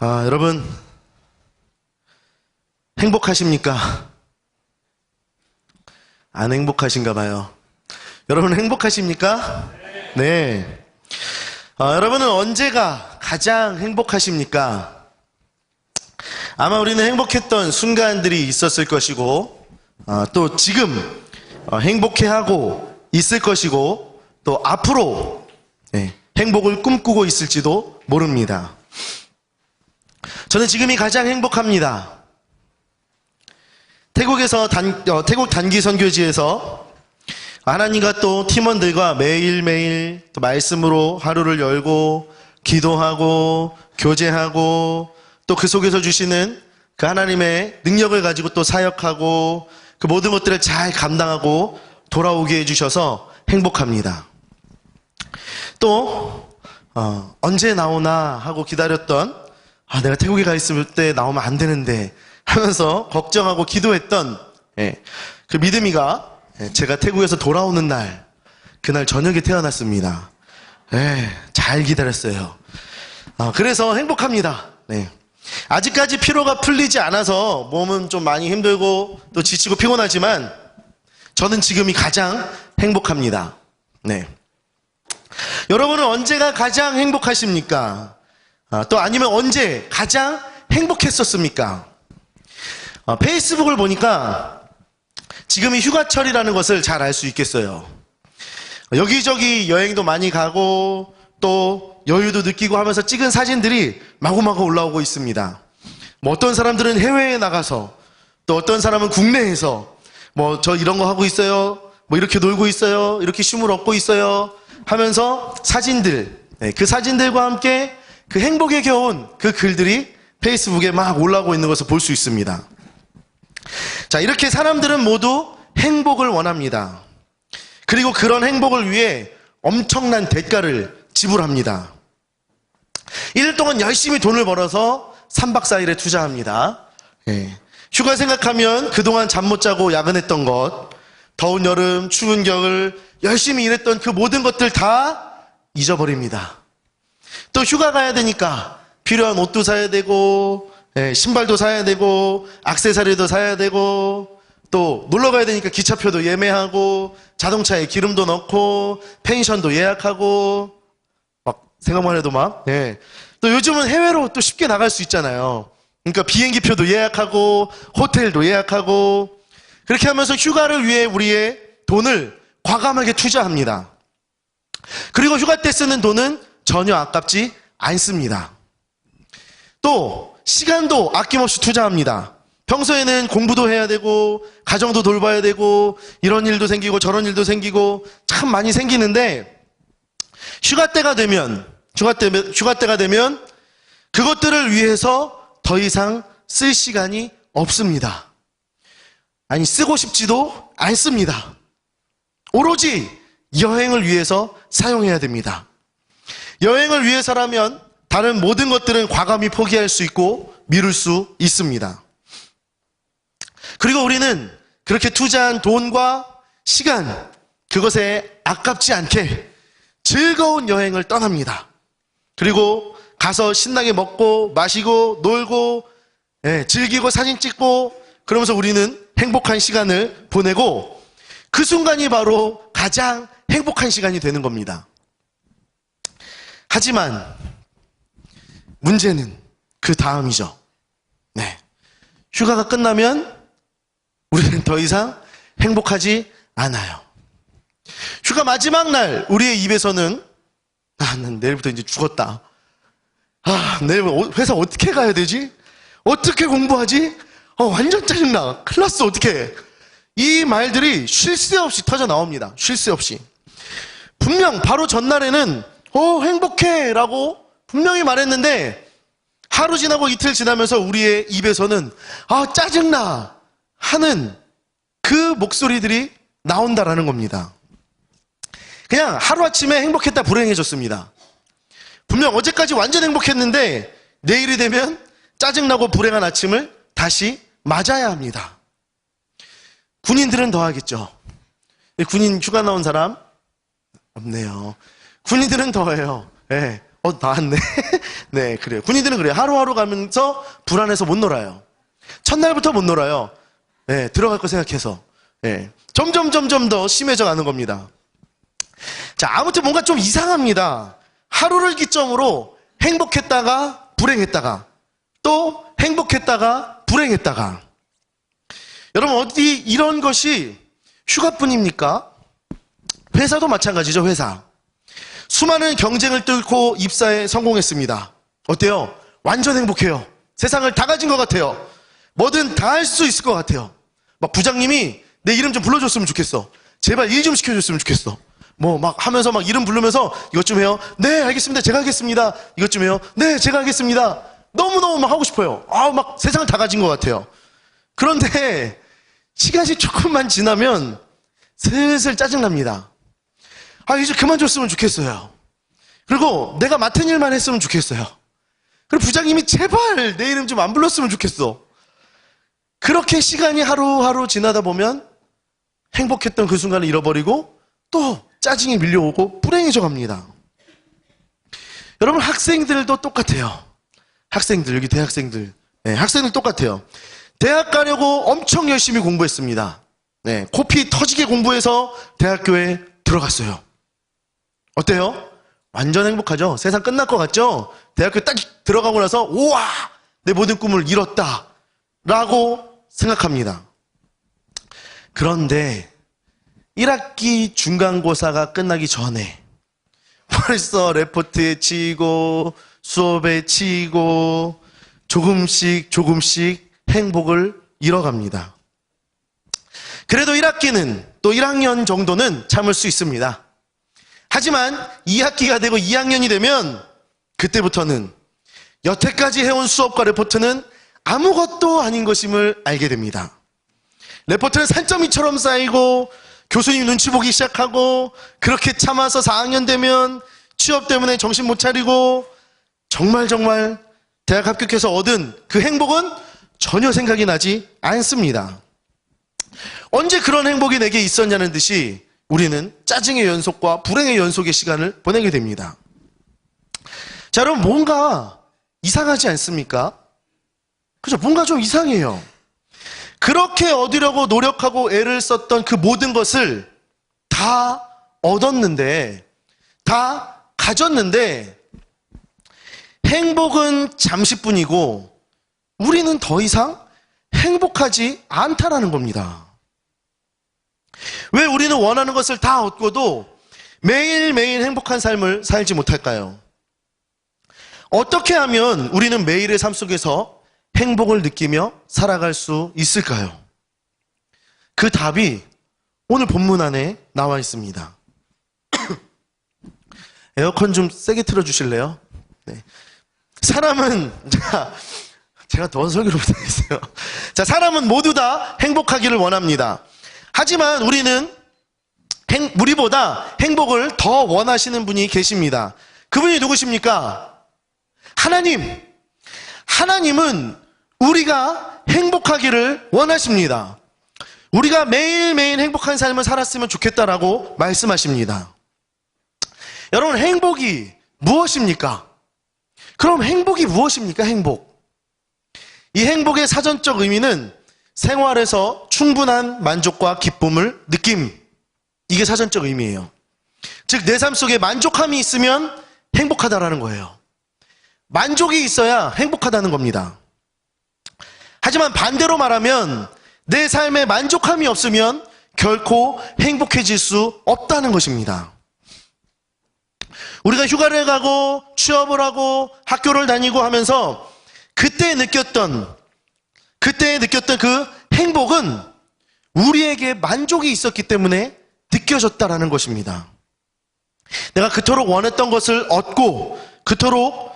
여러분 행복하십니까? 안 행복하신가 봐요. 여러분 행복하십니까? 네. 여러분은 언제가 가장 행복하십니까? 아마 우리는 행복했던 순간들이 있었을 것이고 또 지금 행복해하고 있을 것이고 또 앞으로 행복을 꿈꾸고 있을지도 모릅니다. 저는 지금이 가장 행복합니다. 태국 단기 선교지에서 하나님과 또 팀원들과 매일매일 또 말씀으로 하루를 열고 기도하고 교제하고 또 그 속에서 주시는 그 하나님의 능력을 가지고 또 사역하고 그 모든 것들을 잘 감당하고 돌아오게 해주셔서 행복합니다. 또 언제 나오나 하고 기다렸던 내가 태국에 가 있을 때 나오면 안 되는데 하면서 걱정하고 기도했던 그 믿음이가 제가 태국에서 돌아오는 날 그날 저녁에 태어났습니다. 잘 기다렸어요. 그래서 행복합니다. 아직까지 피로가 풀리지 않아서 몸은 좀 많이 힘들고 또 지치고 피곤하지만 저는 지금이 가장 행복합니다. 여러분은 언제가 가장 행복하십니까? 또 아니면 언제 가장 행복했었습니까? 페이스북을 보니까 지금이 휴가철이라는 것을 잘 알 수 있겠어요. 여기저기 여행도 많이 가고 또 여유도 느끼고 하면서 찍은 사진들이 마구마구 올라오고 있습니다. 어떤 사람들은 해외에 나가서 또 어떤 사람은 국내에서 저 이런 거 하고 있어요, 이렇게 놀고 있어요, 이렇게 쉼을 얻고 있어요 하면서 사진들, 그 사진들과 함께 그 행복에 겨운 그 글들이 페이스북에 막 올라오고 있는 것을 볼 수 있습니다. 자, 이렇게 사람들은 모두 행복을 원합니다. 그리고 그런 행복을 위해 엄청난 대가를 지불합니다. 1일 동안 열심히 돈을 벌어서 3박 4일에 투자합니다. 휴가 생각하면 그동안 잠 못 자고 야근했던 것, 더운 여름, 추운 겨울, 열심히 일했던 그 모든 것들 다 잊어버립니다. 또 휴가 가야 되니까 필요한 옷도 사야 되고 신발도 사야 되고 액세서리도 사야 되고 또 놀러 가야 되니까 기차표도 예매하고 자동차에 기름도 넣고 펜션도 예약하고 생각만 해도 또 요즘은 해외로 또 쉽게 나갈 수 있잖아요. 그러니까 비행기표도 예약하고 호텔도 예약하고 그렇게 하면서 휴가를 위해 우리의 돈을 과감하게 투자합니다. 그리고 휴가 때 쓰는 돈은 전혀 아깝지 않습니다. 또 시간도 아낌없이 투자합니다. 평소에는 공부도 해야 되고 가정도 돌봐야 되고 이런 일도 생기고 저런 일도 생기고 참 많이 생기는데 휴가 때가 되면 그것들을 위해서 더 이상 쓸 시간이 없습니다. 아니, 쓰고 싶지도 않습니다. 오로지 여행을 위해서 사용해야 됩니다. 여행을 위해서라면 다른 모든 것들은 과감히 포기할 수 있고 미룰 수 있습니다. 그리고 우리는 그렇게 투자한 돈과 시간, 그것에 아깝지 않게 즐거운 여행을 떠납니다. 그리고 가서 신나게 먹고 마시고 놀고 즐기고 사진 찍고 그러면서 우리는 행복한 시간을 보내고 그 순간이 바로 가장 행복한 시간이 되는 겁니다. 하지만 문제는 그 다음이죠. 휴가가 끝나면 우리는 더 이상 행복하지 않아요. 휴가 마지막 날 우리의 입에서는 난 내일부터 이제 죽었다. 내일 회사 어떻게 가야 되지? 어떻게 공부하지? 완전 짜증나. 큰일 났어. 어떡해. 이 말들이 쉴 새 없이 터져 나옵니다. 쉴 새 없이. 분명 바로 전날에는 행복해 라고 분명히 말했는데 하루 지나고 이틀 지나면서 우리의 입에서는 짜증나 하는 그 목소리들이 나온다라는 겁니다. 그냥 하루아침에 행복했다 불행해졌습니다. 분명 어제까지 완전 행복했는데 내일이 되면 짜증나고 불행한 아침을 다시 맞아야 합니다. 군인들은 더 하겠죠. 군인 휴가 나온 사람? 없네요. 군인들은 더 해요. 나왔네. 네, 그래요. 군인들은 그래요. 하루하루 가면서 불안해서 못 놀아요. 첫날부터 못 놀아요. 네, 들어갈 거 생각해서. 네, 점점 더 심해져 가는 겁니다. 자, 아무튼 뭔가 좀 이상합니다. 하루를 기점으로 행복했다가 불행했다가 또 행복했다가 불행했다가. 여러분, 어디 이런 것이 휴가뿐입니까? 회사도 마찬가지죠. 회사. 수많은 경쟁을 뚫고 입사에 성공했습니다. 어때요? 완전 행복해요. 세상을 다 가진 것 같아요. 뭐든 다 할 수 있을 것 같아요. 막 부장님이 내 이름 좀 불러줬으면 좋겠어. 제발 일 좀 시켜줬으면 좋겠어. 뭐 막 하면서 막 이름 부르면서 이것 좀 해요. 네, 알겠습니다. 제가 하겠습니다. 이것 좀 해요. 네, 제가 하겠습니다. 너무너무 막 하고 싶어요. 막 세상을 다 가진 것 같아요. 그런데 시간이 조금만 지나면 슬슬 짜증납니다. 이제 그만 줬으면 좋겠어요. 그리고 내가 맡은 일만 했으면 좋겠어요. 그리고 부장님이 제발 내 이름 좀 안 불렀으면 좋겠어. 그렇게 시간이 하루하루 지나다 보면 행복했던 그 순간을 잃어버리고 또 짜증이 밀려오고 불행해져 갑니다. 여러분, 학생들도 똑같아요. 학생들, 여기 대학생들. 네, 학생들 똑같아요. 대학 가려고 엄청 열심히 공부했습니다. 네, 코피 터지게 공부해서 대학교에 들어갔어요. 어때요? 완전 행복하죠? 세상 끝날 것 같죠? 대학교 딱 들어가고 나서 우와! 내 모든 꿈을 이뤘다 라고 생각합니다. 그런데 1학기 중간고사가 끝나기 전에 벌써 레포트에 치이고 수업에 치이고 조금씩 행복을 잃어갑니다. 그래도 1학기는 또 1학년 정도는 참을 수 있습니다. 하지만 2학기가 되고 2학년이 되면 그때부터는 여태까지 해온 수업과 레포트는 아무것도 아닌 것임을 알게 됩니다. 레포트는 산더미처럼 쌓이고 교수님 눈치 보기 시작하고 그렇게 참아서 4학년 되면 취업 때문에 정신 못 차리고 정말 대학 합격해서 얻은 그 행복은 전혀 생각이 나지 않습니다. 언제 그런 행복이 내게 있었냐는 듯이 우리는 짜증의 연속과 불행의 연속의 시간을 보내게 됩니다. 자, 여러분, 뭔가 이상하지 않습니까? 그죠? 뭔가 좀 이상해요. 그렇게 얻으려고 노력하고 애를 썼던 그 모든 것을 다 얻었는데, 다 가졌는데, 행복은 잠시뿐이고, 우리는 더 이상 행복하지 않다라는 겁니다. 왜 우리는 원하는 것을 다 얻고도 매일매일 행복한 삶을 살지 못할까요? 어떻게 하면 우리는 매일의 삶 속에서 행복을 느끼며 살아갈 수 있을까요? 그 답이 오늘 본문 안에 나와 있습니다. 에어컨 좀 세게 틀어주실래요? 네. 사람은, 제가 더 설교를 못하겠어요. 자, 사람은 모두 다 행복하기를 원합니다. 하지만 우리는 우리보다 행복을 더 원하시는 분이 계십니다. 그분이 누구십니까? 하나님. 하나님은 우리가 행복하기를 원하십니다. 우리가 매일매일 행복한 삶을 살았으면 좋겠다라고 말씀하십니다. 여러분, 행복이 무엇입니까? 그럼 행복이 무엇입니까? 행복. 이 행복의 사전적 의미는 생활에서 충분한 만족과 기쁨을 느낌. 이게 사전적 의미예요. 즉, 내 삶 속에 만족함이 있으면 행복하다라는 거예요. 만족이 있어야 행복하다는 겁니다. 하지만 반대로 말하면 내 삶에 만족함이 없으면 결코 행복해질 수 없다는 것입니다. 우리가 휴가를 가고 취업을 하고 학교를 다니고 하면서 그때 느꼈던 그 행복은 우리에게 만족이 있었기 때문에 느껴졌다라는 것입니다. 내가 그토록 원했던 것을 얻고 그토록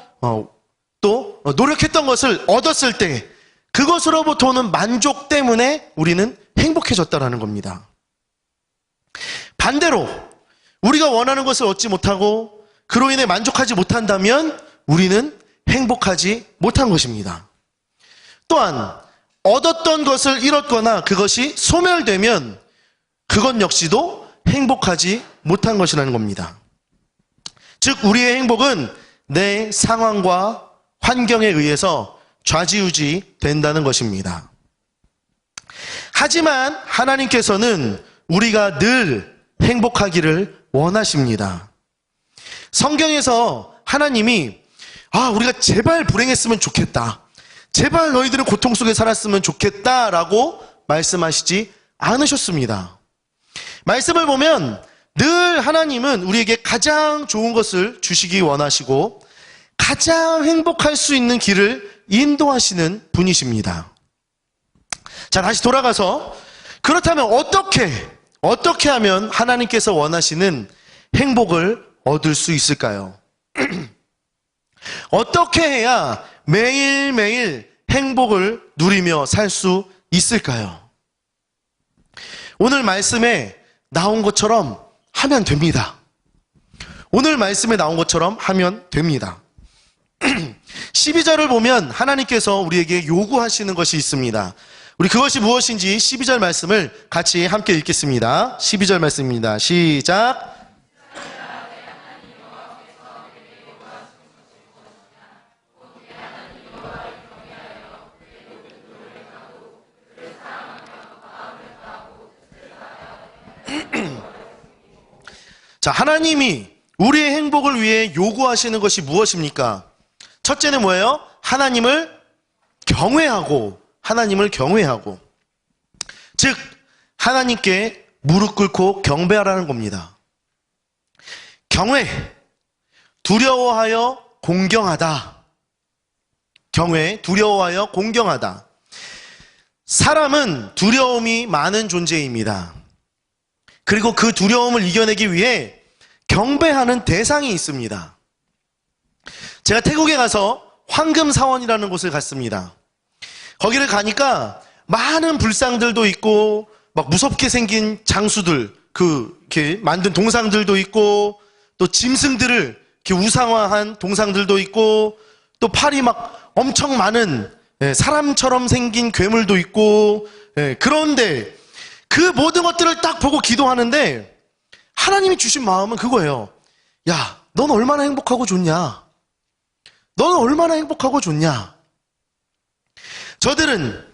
또 노력했던 것을 얻었을 때 그것으로부터 오는 만족 때문에 우리는 행복해졌다라는 겁니다. 반대로 우리가 원하는 것을 얻지 못하고 그로 인해 만족하지 못한다면 우리는 행복하지 못한 것입니다. 또한 얻었던 것을 잃었거나 그것이 소멸되면 그것 역시도 행복하지 못한 것이라는 겁니다. 즉, 우리의 행복은 내 상황과 환경에 의해서 좌지우지 된다는 것입니다. 하지만 하나님께서는 우리가 늘 행복하기를 원하십니다. 성경에서 하나님이 우리가 제발 불행했으면 좋겠다. 제발 너희들은 고통 속에 살았으면 좋겠다라고 말씀하시지 않으셨습니다. 말씀을 보면 늘 하나님은 우리에게 가장 좋은 것을 주시기 원하시고 가장 행복할 수 있는 길을 인도하시는 분이십니다. 자, 다시 돌아가서 그렇다면 어떻게 하면 하나님께서 원하시는 행복을 얻을 수 있을까요? 어떻게 해야 매일매일 행복을 누리며 살 수 있을까요? 오늘 말씀에 나온 것처럼 하면 됩니다. 오늘 말씀에 나온 것처럼 하면 됩니다. 12절을 보면 하나님께서 우리에게 요구하시는 것이 있습니다. 우리 그것이 무엇인지 12절 말씀을 같이 함께 읽겠습니다. 12절 말씀입니다. 시작. 자, 하나님이 우리의 행복을 위해 요구하시는 것이 무엇입니까? 첫째는 뭐예요? 하나님을 경외하고, 즉 하나님께 무릎 꿇고 경배하라는 겁니다. 경외, 두려워하여 공경하다. 경외, 두려워하여 공경하다. 사람은 두려움이 많은 존재입니다. 그리고 그 두려움을 이겨내기 위해 경배하는 대상이 있습니다. 제가 태국에 가서 황금사원이라는 곳을 갔습니다. 거기를 가니까 많은 불상들도 있고 막 무섭게 생긴 장수들, 이렇게 만든 동상들도 있고 또 짐승들을 이렇게 우상화한 동상들도 있고 또 팔이 막 엄청 많은 사람처럼 생긴 괴물도 있고, 그런데 그 모든 것들을 딱 보고 기도하는데 하나님이 주신 마음은 그거예요. 야, 넌 얼마나 행복하고 좋냐? 넌 얼마나 행복하고 좋냐? 저들은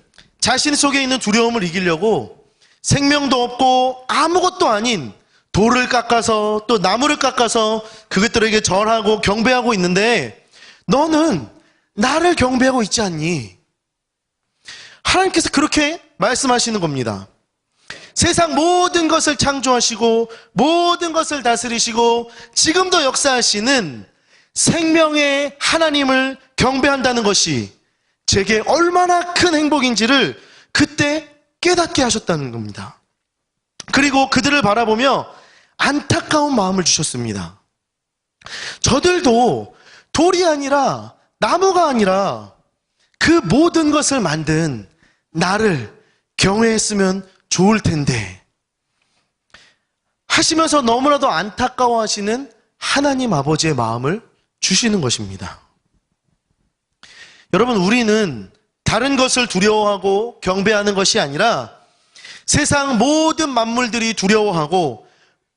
자신 속에 있는 두려움을 이기려고 생명도 없고 아무것도 아닌 돌을 깎아서 또 나무를 깎아서 그것들에게 절하고 경배하고 있는데 너는 나를 경배하고 있지 않니? 하나님께서 그렇게 말씀하시는 겁니다. 세상 모든 것을 창조하시고 모든 것을 다스리시고 지금도 역사하시는 생명의 하나님을 경배한다는 것이 제게 얼마나 큰 행복인지를 그때 깨닫게 하셨다는 겁니다. 그리고 그들을 바라보며 안타까운 마음을 주셨습니다. 저들도 돌이 아니라 나무가 아니라 그 모든 것을 만든 나를 경외했으면 좋을 텐데 하시면서 너무나도 안타까워하시는 하나님 아버지의 마음을 주시는 것입니다. 여러분, 우리는 다른 것을 두려워하고 경배하는 것이 아니라 세상 모든 만물들이 두려워하고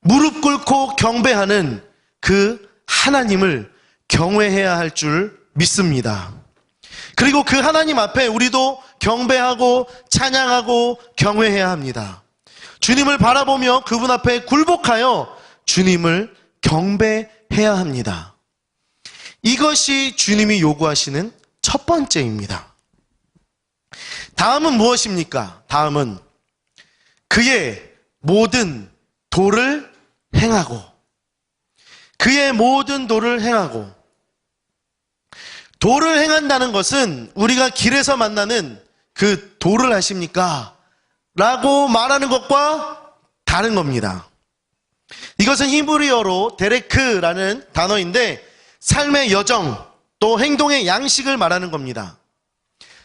무릎 꿇고 경배하는 그 하나님을 경외해야 할 줄 믿습니다. 그리고 그 하나님 앞에 우리도 경배하고 찬양하고 경외해야 합니다. 주님을 바라보며 그분 앞에 굴복하여 주님을 경배해야 합니다. 이것이 주님이 요구하시는 첫 번째입니다. 다음은 무엇입니까? 다음은 그의 모든 도를 행하고, 그의 모든 도를 행하고. 도를 행한다는 것은 우리가 길에서 만나는 그 도를 아십니까? 라고 말하는 것과 다른 겁니다. 이것은 히브리어로 데레크라는 단어인데 삶의 여정 또 행동의 양식을 말하는 겁니다.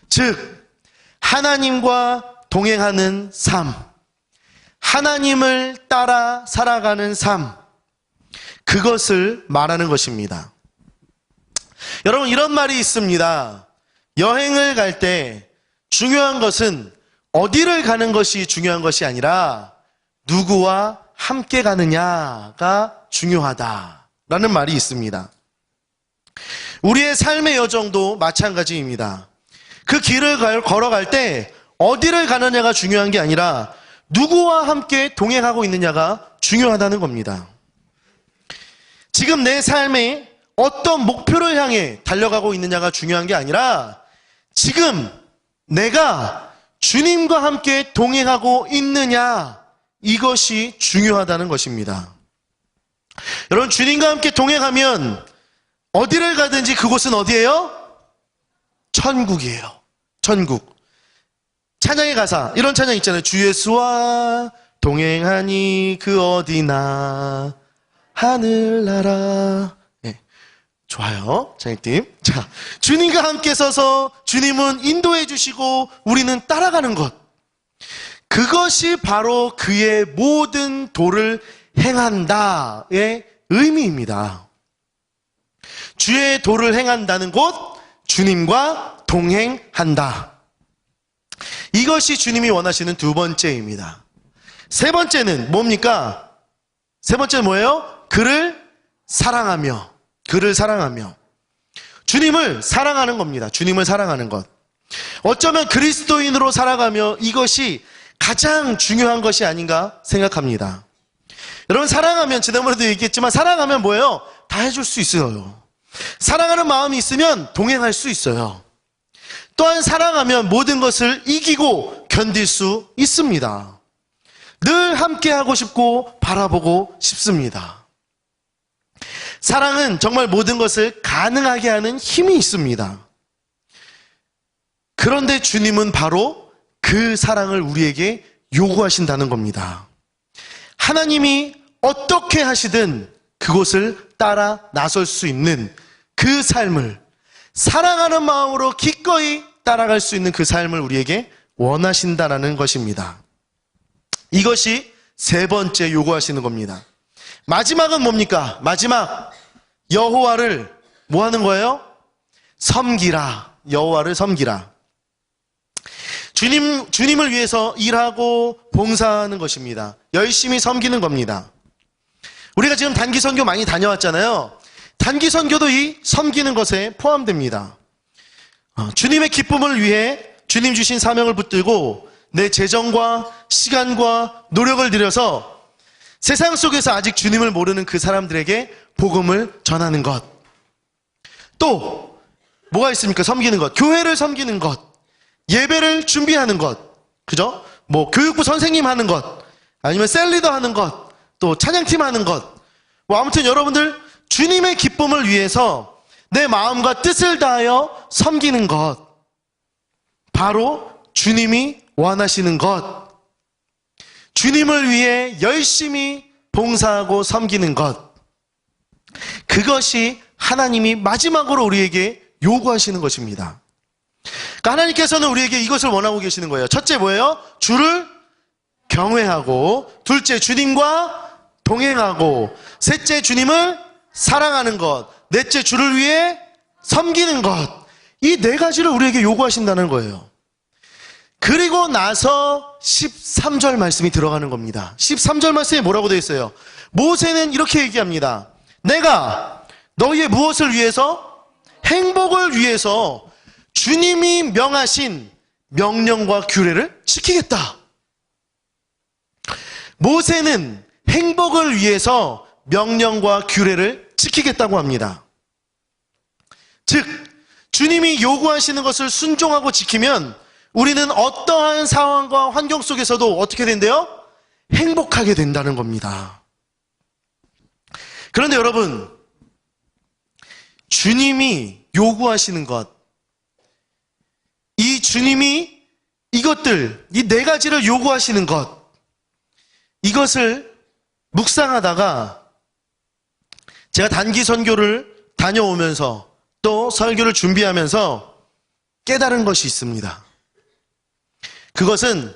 즉 하나님과 동행하는 삶, 하나님을 따라 살아가는 삶, 그것을 말하는 것입니다. 여러분, 이런 말이 있습니다. 여행을 갈 때 중요한 것은 어디를 가는 것이 중요한 것이 아니라 누구와 함께 가느냐가 중요하다라는 말이 있습니다. 우리의 삶의 여정도 마찬가지입니다. 그 길을 걸어갈 때 어디를 가느냐가 중요한 게 아니라 누구와 함께 동행하고 있느냐가 중요하다는 겁니다. 지금 내 삶에 어떤 목표를 향해 달려가고 있느냐가 중요한 게 아니라 지금 내가 주님과 함께 동행하고 있느냐, 이것이 중요하다는 것입니다. 여러분, 주님과 함께 동행하면 어디를 가든지 그곳은 어디예요? 천국이에요. 천국. 찬양의 가사, 이런 찬양 있잖아요. 주 예수와 동행하니 그 어디나 하늘나라. 네, 좋아요, 찬양팀. 자, 주님과 함께 서서 주님은 인도해 주시고 우리는 따라가는 것, 그것이 바로 그의 모든 도를 행한다의 의미입니다. 주의 도를 행한다는 곳, 주님과 동행한다. 이것이 주님이 원하시는 두 번째입니다. 세 번째는 뭡니까? 세 번째는 뭐예요? 그를 사랑하며, 그를 사랑하며. 주님을 사랑하는 겁니다. 주님을 사랑하는 것. 어쩌면 그리스도인으로 살아가며 이것이 가장 중요한 것이 아닌가 생각합니다. 여러분, 사랑하면, 지난번에도 얘기했지만 사랑하면 뭐예요? 다 해줄 수 있어요. 사랑하는 마음이 있으면 동행할 수 있어요. 또한 사랑하면 모든 것을 이기고 견딜 수 있습니다. 늘 함께 하고 싶고 바라보고 싶습니다. 사랑은 정말 모든 것을 가능하게 하는 힘이 있습니다. 그런데 주님은 바로 그 사랑을 우리에게 요구하신다는 겁니다. 하나님이 어떻게 하시든 그곳을 따라 나설 수 있는 그 삶을, 사랑하는 마음으로 기꺼이 따라갈 수 있는 그 삶을 우리에게 원하신다는 것입니다. 이것이 세 번째 요구하시는 겁니다. 마지막은 뭡니까? 마지막, 여호와를 뭐 하는 거예요? 섬기라. 여호와를 섬기라. 주님을 위해서 일하고 봉사하는 것입니다. 열심히 섬기는 겁니다. 우리가 지금 단기 선교 많이 다녀왔잖아요. 단기 선교도 이 섬기는 것에 포함됩니다. 주님의 기쁨을 위해 주님 주신 사명을 붙들고 내 재정과 시간과 노력을 들여서 세상 속에서 아직 주님을 모르는 그 사람들에게 복음을 전하는 것. 또 뭐가 있습니까? 섬기는 것. 교회를 섬기는 것, 예배를 준비하는 것, 그죠? 뭐 교육부 선생님 하는 것, 아니면 셀리더 하는 것, 또 찬양팀 하는 것. 뭐 아무튼 여러분들 주님의 기쁨을 위해서 내 마음과 뜻을 다하여 섬기는 것, 바로 주님이 원하시는 것. 주님을 위해 열심히 봉사하고 섬기는 것, 그것이 하나님이 마지막으로 우리에게 요구하시는 것입니다. 그러니까 하나님께서는 우리에게 이것을 원하고 계시는 거예요. 첫째 뭐예요? 주를 경외하고, 둘째 주님과 동행하고, 셋째 주님을 사랑하는 것, 넷째 주를 위해 섬기는 것. 이 네 가지를 우리에게 요구하신다는 거예요. 그리고 나서 13절 말씀이 들어가는 겁니다. 13절 말씀에 뭐라고 되어 있어요? 모세는 이렇게 얘기합니다. 내가 너희의 무엇을 위해서? 행복을 위해서 주님이 명하신 명령과 규례를 지키겠다. 모세는 행복을 위해서 명령과 규례를 지키겠다고 합니다. 즉, 주님이 요구하시는 것을 순종하고 지키면 우리는 어떠한 상황과 환경 속에서도 어떻게 된대요? 행복하게 된다는 겁니다. 그런데 여러분, 주님이 요구하시는 것, 이 주님이 이것들, 이 네 가지를 요구하시는 것, 이것을 묵상하다가 제가 단기 선교를 다녀오면서 또 설교를 준비하면서 깨달은 것이 있습니다. 그것은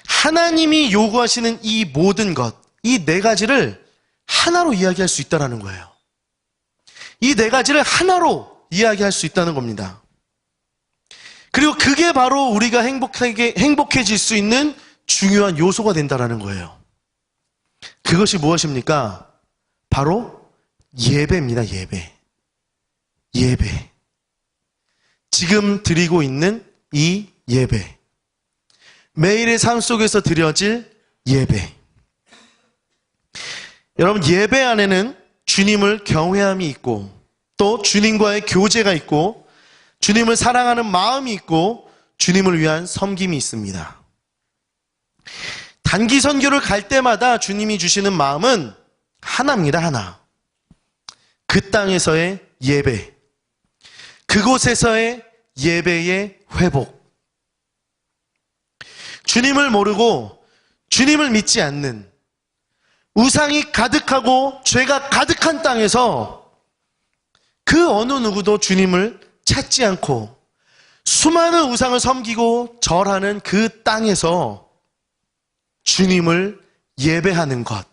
하나님이 요구하시는 이 모든 것, 이 네 가지를 하나로 이야기할 수 있다는 거예요. 이 네 가지를 하나로 이야기할 수 있다는 겁니다. 그리고 그게 바로 우리가 행복해질 수 있는 중요한 요소가 된다는 거예요. 그것이 무엇입니까? 바로 예배입니다. 예배. 예배. 지금 드리고 있는 이 예배. 매일의 삶 속에서 드려질 예배. 여러분, 예배 안에는 주님을 경외함이 있고 또 주님과의 교제가 있고 주님을 사랑하는 마음이 있고 주님을 위한 섬김이 있습니다. 단기 선교를 갈 때마다 주님이 주시는 마음은 하나입니다. 하나. 그 땅에서의 예배, 그곳에서의 예배의 회복. 주님을 모르고 주님을 믿지 않는, 우상이 가득하고 죄가 가득한 땅에서 그 어느 누구도 주님을 찾지 않고 수많은 우상을 섬기고 절하는 그 땅에서 주님을 예배하는 것,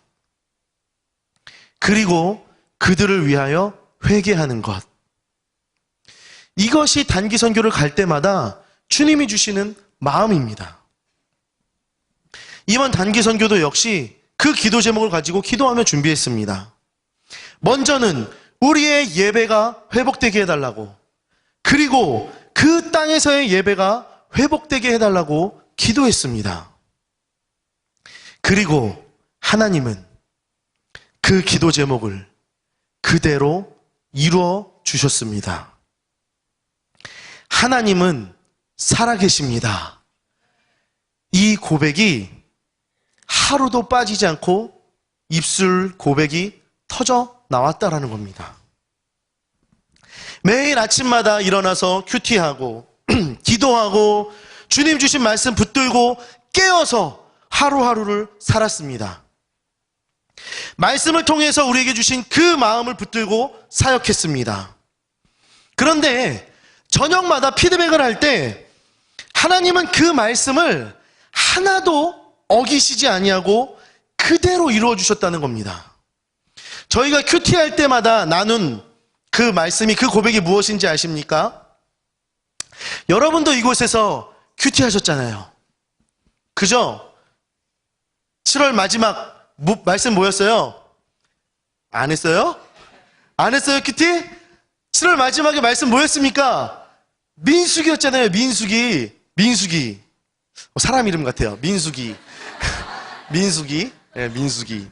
그리고 그들을 위하여 회개하는 것. 이것이 단기 선교를 갈 때마다 주님이 주시는 마음입니다. 이번 단기 선교도 역시 그 기도 제목을 가지고 기도하며 준비했습니다. 먼저는 우리의 예배가 회복되게 해달라고, 그리고 그 땅에서의 예배가 회복되게 해달라고 기도했습니다. 그리고 하나님은 그 기도 제목을 그대로 이루어 주셨습니다. 하나님은 살아계십니다. 이 고백이 하루도 빠지지 않고 입술 고백이 터져 나왔다라는 겁니다. 매일 아침마다 일어나서 큐티하고 기도하고 주님 주신 말씀 붙들고 깨어서 하루하루를 살았습니다. 말씀을 통해서 우리에게 주신 그 마음을 붙들고 사역했습니다. 그런데 저녁마다 피드백을 할 때 하나님은 그 말씀을 하나도 어기시지 아니하고 그대로 이루어 주셨다는 겁니다. 저희가 큐티할 때마다 나눈 그 말씀이, 그 고백이 무엇인지 아십니까? 여러분도 이곳에서 큐티하셨잖아요. 그죠? 7월 마지막 말씀 뭐였어요? 안 했어요? 안 했어요, 큐티? 7월 마지막에 말씀 뭐였습니까? 민수기였잖아요. 민수기. 사람 이름 같아요. 민수기. 예, 민수기.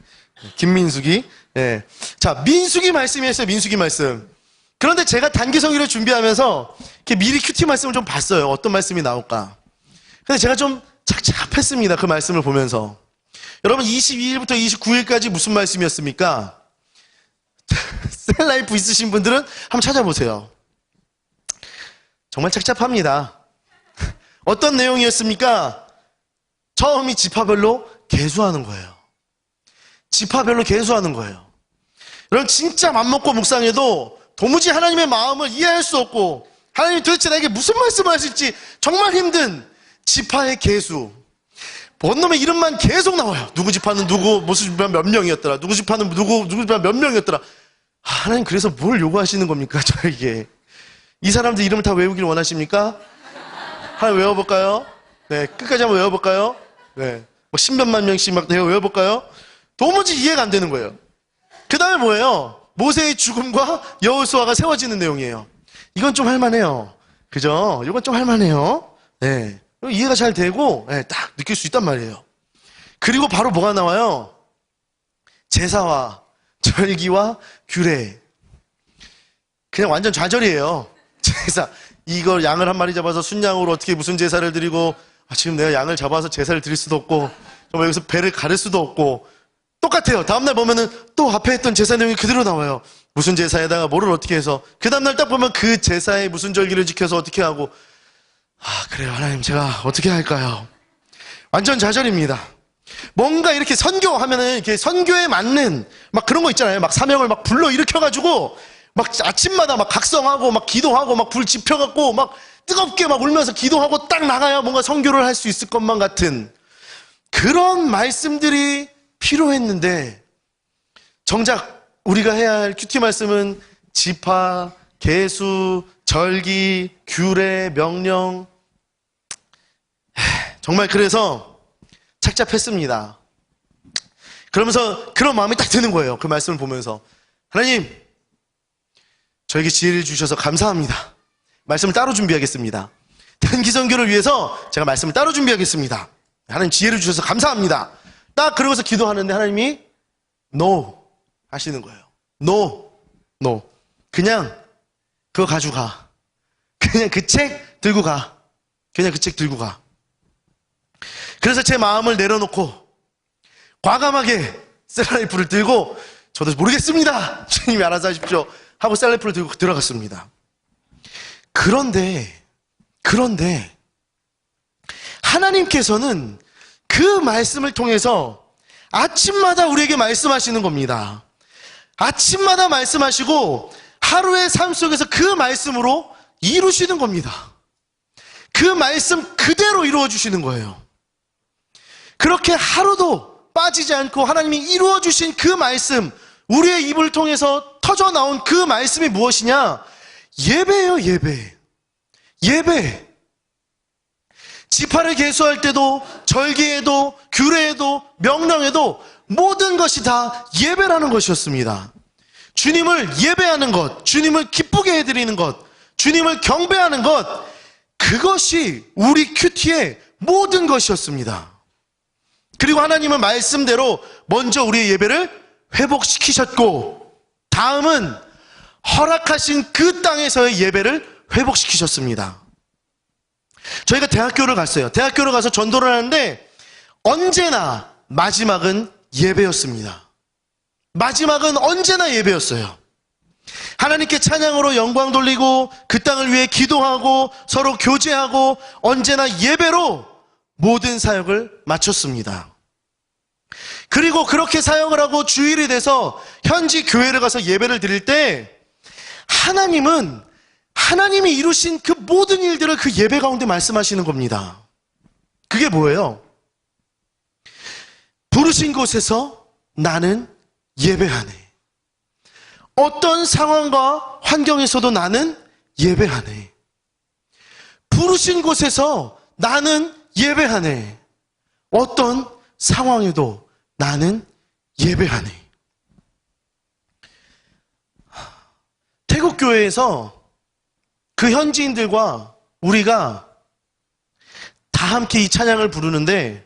김민수기. 예. 자, 민수기 말씀이었어요. 민수기 말씀. 그런데 제가 단기 성교를 준비하면서 이렇게 미리 큐티 말씀을 좀 봤어요. 어떤 말씀이 나올까. 근데 제가 좀 착잡했습니다. 그 말씀을 보면서. 여러분, 22일부터 29일까지 무슨 말씀이었습니까? 셀라이프 있으신 분들은 한번 찾아보세요. 정말 착잡합니다. 어떤 내용이었습니까? 처음이 지파별로 계수하는 거예요. 지파별로 계수하는 거예요. 여러분, 진짜 맘먹고 묵상해도 도무지 하나님의 마음을 이해할 수 없고 하나님이 도대체 나에게 무슨 말씀을 하실지 정말 힘든 지파의 계수. 원놈의 이름만 계속 나와요. 누구 지파는 누구, 무슨 지파 몇 명이었더라. 누구 지파는 누구 지파 몇 명이었더라. 하나님 그래서 뭘 요구하시는 겁니까, 저에게? 이 사람들 이름을 다 외우기를 원하십니까? 하나 외워볼까요? 네, 끝까지 한번 외워볼까요? 네, 뭐 십몇만 명씩 막 외워볼까요? 도무지 이해가 안 되는 거예요. 그 다음에 뭐예요? 모세의 죽음과 여호수아가 세워지는 내용이에요. 이건 좀 할만해요. 그죠? 이건 좀 할만해요. 네, 이해가 잘 되고, 네, 딱 느낄 수 있단 말이에요. 그리고 바로 뭐가 나와요? 제사와 절기와 규례. 그냥 완전 좌절이에요. 제사. 이걸 양을 한 마리 잡아서 순양으로 어떻게 무슨 제사를 드리고, 지금 내가 양을 잡아서 제사를 드릴 수도 없고, 정말 여기서 배를 가를 수도 없고, 똑같아요. 다음날 보면은 또 앞에 했던 제사 내용이 그대로 나와요. 무슨 제사에다가 뭐를 어떻게 해서, 그 다음날 딱 보면 그 제사에 무슨 절기를 지켜서 어떻게 하고, 그래요. 하나님, 제가 어떻게 할까요? 완전 좌절입니다. 뭔가 이렇게 선교하면은 이렇게 선교에 맞는 막 그런 거 있잖아요. 막 사명을 막 불러 일으켜가지고 막 아침마다 막 각성하고 막 기도하고 막 불 지펴갖고 막 뜨겁게 막 울면서 기도하고 딱 나가야 뭔가 선교를 할 수 있을 것만 같은 그런 말씀들이 필요했는데, 정작 우리가 해야 할 큐티 말씀은 지파, 계수, 절기, 규례, 명령. 정말 그래서 착잡했습니다. 그러면서 그런 마음이 딱 드는 거예요. 그 말씀을 보면서. 하나님, 저에게 지혜를 주셔서 감사합니다. 말씀을 따로 준비하겠습니다. 단기 선교를 위해서 제가 말씀을 따로 준비하겠습니다. 하나님 지혜를 주셔서 감사합니다. 딱 그러고서 기도하는데 하나님이 No 하시는 거예요. No. 그냥 그거 가져가. 그냥 그 책 들고 가. 그냥 그 책 들고 가. 그래서 제 마음을 내려놓고 과감하게 셀라이프를 들고 저도 모르겠습니다. 주님이 알아서 하십시오. 하고 셀라이프를 들고 들어갔습니다. 그런데 하나님께서는 그 말씀을 통해서 아침마다 우리에게 말씀하시는 겁니다. 아침마다 말씀하시고 하루의 삶 속에서 그 말씀으로 이루시는 겁니다. 그 말씀 그대로 이루어 주시는 거예요. 그렇게 하루도 빠지지 않고 하나님이 이루어 주신 그 말씀, 우리의 입을 통해서 터져 나온 그 말씀이 무엇이냐? 예배예요, 예배. 지파를 계수할 때도, 절기에도, 규례에도, 명령에도 모든 것이 다 예배라는 것이었습니다. 주님을 예배하는 것, 주님을 기쁘게 해드리는 것, 주님을 경배하는 것, 그것이 우리 큐티의 모든 것이었습니다. 그리고 하나님은 말씀대로 먼저 우리의 예배를 회복시키셨고, 다음은 허락하신 그 땅에서의 예배를 회복시키셨습니다. 저희가 대학교를 갔어요. 대학교를 가서 전도를 하는데 언제나 마지막은 예배였습니다. 마지막은 언제나 예배였어요. 하나님께 찬양으로 영광 돌리고 그 땅을 위해 기도하고 서로 교제하고 언제나 예배로 모든 사역을 마쳤습니다. 그리고 그렇게 사역을 하고 주일이 돼서 현지 교회를 가서 예배를 드릴 때 하나님이 이루신 그 모든 일들을 그 예배 가운데 말씀하시는 겁니다. 그게 뭐예요? 부르신 곳에서 나는 예배하네. 어떤 상황과 환경에서도 나는 예배하네. 부르신 곳에서 나는 예배하네. 어떤 상황에도 나는 예배하네. 태국 교회에서 그 현지인들과 우리가 다 함께 이 찬양을 부르는데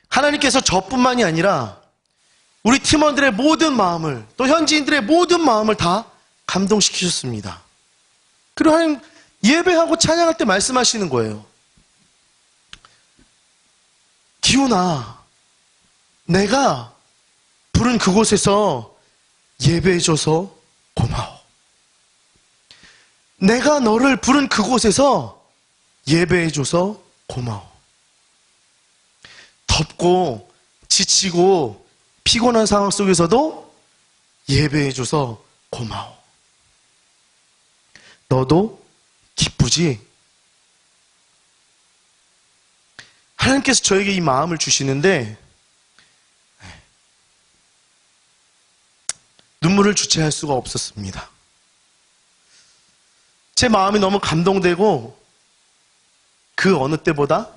하나님께서 저뿐만이 아니라 우리 팀원들의 모든 마음을, 또 현지인들의 모든 마음을 다 감동시키셨습니다. 그리고 하나님 예배하고 찬양할 때 말씀하시는 거예요. 기훈아, 내가 부른 그곳에서 예배해줘서 고마워. 내가 너를 부른 그곳에서 예배해줘서 고마워. 덥고 지치고 피곤한 상황 속에서도 예배해줘서 고마워. 너도 기쁘지? 하나님께서 저에게 이 마음을 주시는데 눈물을 주체할 수가 없었습니다. 제 마음이 너무 감동되고 그 어느 때보다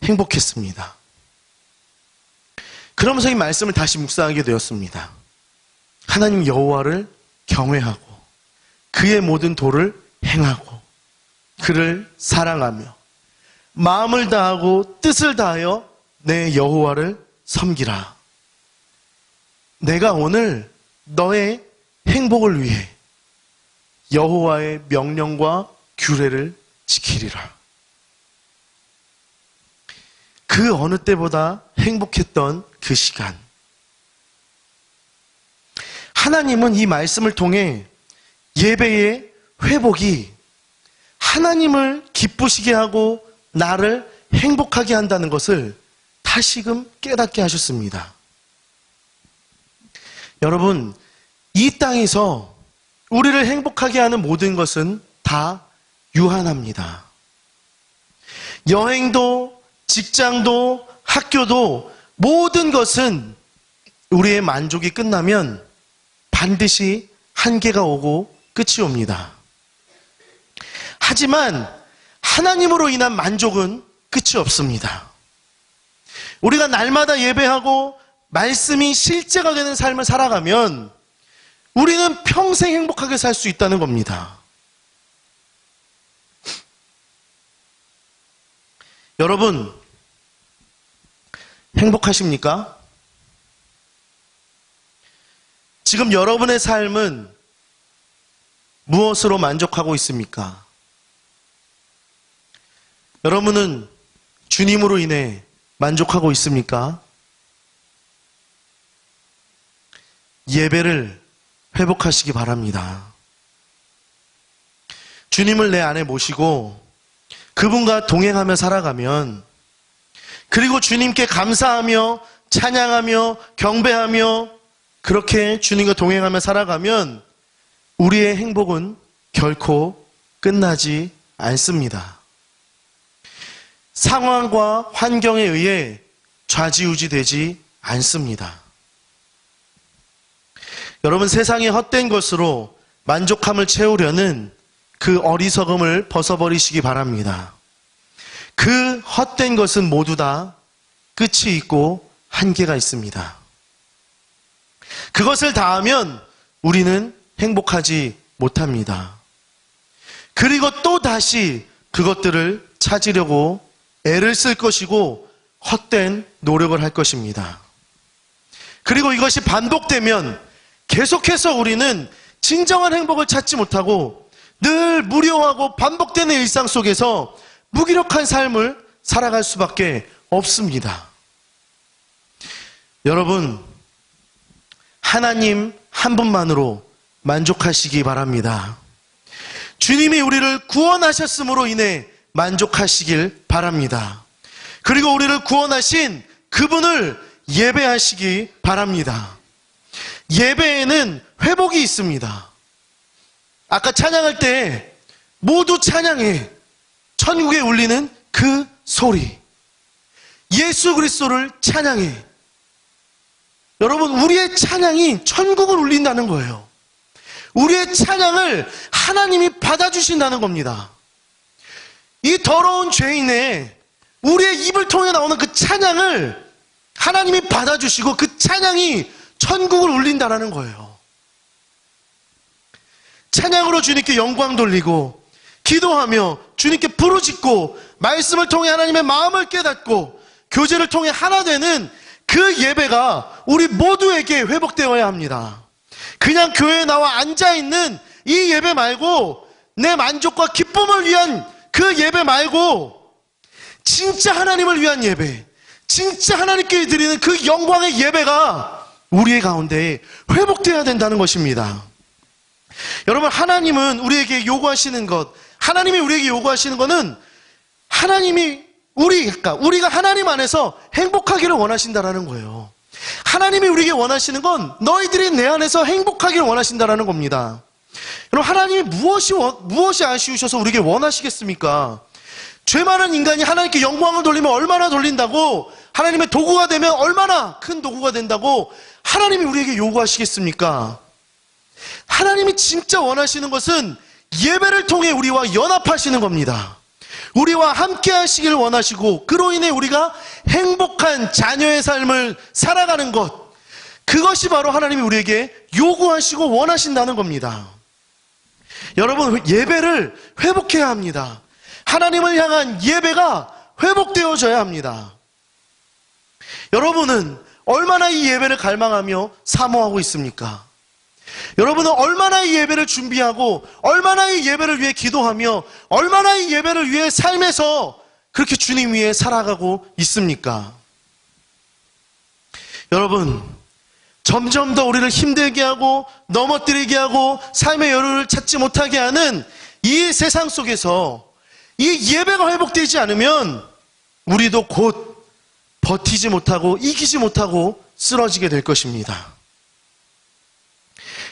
행복했습니다. 그러면서 이 말씀을 다시 묵상하게 되었습니다. 하나님 여호와를 경외하고 그의 모든 도를 행하고 그를 사랑하며 마음을 다하고 뜻을 다하여 내 여호와를 섬기라. 내가 오늘 너의 행복을 위해 여호와의 명령과 규례를 지키리라. 그 어느 때보다 행복했던 그 시간. 하나님은 이 말씀을 통해 예배의 회복이 하나님을 기쁘시게 하고 나를 행복하게 한다는 것을 다시금 깨닫게 하셨습니다. 여러분, 이 땅에서 우리를 행복하게 하는 모든 것은 다 유한합니다. 여행도, 직장도, 학교도 모든 것은 우리의 만족이 끝나면 반드시 한계가 오고 끝이 옵니다. 하지만 하나님으로 인한 만족은 끝이 없습니다. 우리가 날마다 예배하고 말씀이 실제가 되는 삶을 살아가면 우리는 평생 행복하게 살 수 있다는 겁니다. 여러분, 행복하십니까? 지금 여러분의 삶은 무엇으로 만족하고 있습니까? 여러분은 주님으로 인해 만족하고 있습니까? 예배를 회복하시기 바랍니다. 주님을 내 안에 모시고 그분과 동행하며 살아가면, 그리고 주님께 감사하며 찬양하며 경배하며 그렇게 주님과 동행하며 살아가면 우리의 행복은 결코 끝나지 않습니다. 상황과 환경에 의해 좌지우지되지 않습니다. 여러분, 세상의 헛된 것으로 만족함을 채우려는 그 어리석음을 벗어버리시기 바랍니다. 그 헛된 것은 모두 다 끝이 있고 한계가 있습니다. 그것을 다하면 우리는 행복하지 못합니다. 그리고 또 다시 그것들을 찾으려고 애를 쓸 것이고 헛된 노력을 할 것입니다. 그리고 이것이 반복되면 계속해서 우리는 진정한 행복을 찾지 못하고 늘 무료하고 반복되는 일상 속에서 무기력한 삶을 살아갈 수밖에 없습니다. 여러분, 하나님 한 분만으로 만족하시기 바랍니다. 주님이 우리를 구원하셨음으로 인해 만족하시길 바랍니다. 그리고 우리를 구원하신 그분을 예배하시기 바랍니다. 예배에는 회복이 있습니다. 아까 찬양할 때 모두 찬양해. 천국에 울리는 그 소리. 예수 그리스도를 찬양해. 여러분, 우리의 찬양이 천국을 울린다는 거예요. 우리의 찬양을 하나님이 받아주신다는 겁니다. 이 더러운 죄인의 우리의 입을 통해 나오는 그 찬양을 하나님이 받아주시고 그 찬양이 천국을 울린다는 거예요. 찬양으로 주님께 영광 돌리고 기도하며 주님께 부르짖고 말씀을 통해 하나님의 마음을 깨닫고 교제를 통해 하나 되는 그 예배가 우리 모두에게 회복되어야 합니다. 그냥 교회에 나와 앉아있는 이 예배 말고, 내 만족과 기쁨을 위한 그 예배 말고, 진짜 하나님을 위한 예배, 진짜 하나님께 드리는 그 영광의 예배가 우리의 가운데 회복되어야 된다는 것입니다. 여러분, 하나님은 우리에게 요구하시는 것, 하나님이 우리에게 요구하시는 것은 하나님이 우리가 하나님 안에서 행복하기를 원하신다라는 거예요. 하나님이 우리에게 원하시는 건 너희들이 내 안에서 행복하기를 원하신다라는 겁니다. 여러분, 하나님이 무엇이 아쉬우셔서 우리에게 원하시겠습니까? 죄 많은 인간이 하나님께 영광을 돌리면 얼마나 돌린다고, 하나님의 도구가 되면 얼마나 큰 도구가 된다고 하나님이 우리에게 요구하시겠습니까? 하나님이 진짜 원하시는 것은 예배를 통해 우리와 연합하시는 겁니다. 우리와 함께 하시기를 원하시고, 그로 인해 우리가 행복한 자녀의 삶을 살아가는 것, 그것이 바로 하나님이 우리에게 요구하시고 원하신다는 겁니다. 여러분, 예배를 회복해야 합니다. 하나님을 향한 예배가 회복되어져야 합니다. 여러분은 얼마나 이 예배를 갈망하며 사모하고 있습니까? 여러분은 얼마나 이 예배를 준비하고, 얼마나 이 예배를 위해 기도하며, 얼마나 이 예배를 위해 삶에서 그렇게 주님 위해 살아가고 있습니까? 여러분, 점점 더 우리를 힘들게 하고 넘어뜨리게 하고 삶의 여유를 찾지 못하게 하는 이 세상 속에서 이 예배가 회복되지 않으면 우리도 곧 버티지 못하고 이기지 못하고 쓰러지게 될 것입니다.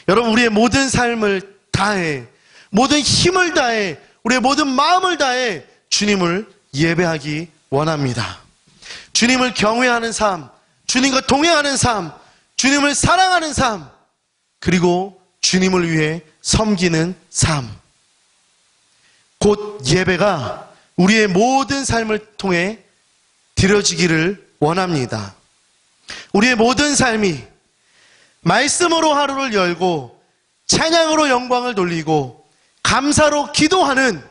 여러분, 우리의 모든 삶을 다해, 모든 힘을 다해, 우리의 모든 마음을 다해 주님을 예배하기 원합니다. 주님을 경외하는 삶, 주님과 동행하는 삶, 주님을 사랑하는 삶, 그리고 주님을 위해 섬기는 삶. 곧 예배가 우리의 모든 삶을 통해 드려지기를 원합니다. 우리의 모든 삶이 말씀으로 하루를 열고 찬양으로 영광을 돌리고 감사로 기도하는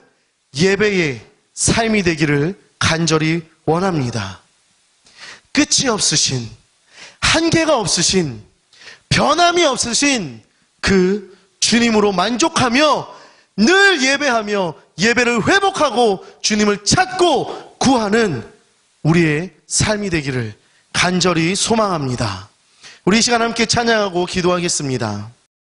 예배의 삶이 되기를 간절히 원합니다. 끝이 없으신, 한계가 없으신, 변함이 없으신 그 주님으로 만족하며 늘 예배하며 예배를 회복하고 주님을 찾고 구하는 우리의 삶이 되기를 간절히 소망합니다. 우리 이 시간 함께 찬양하고 기도하겠습니다.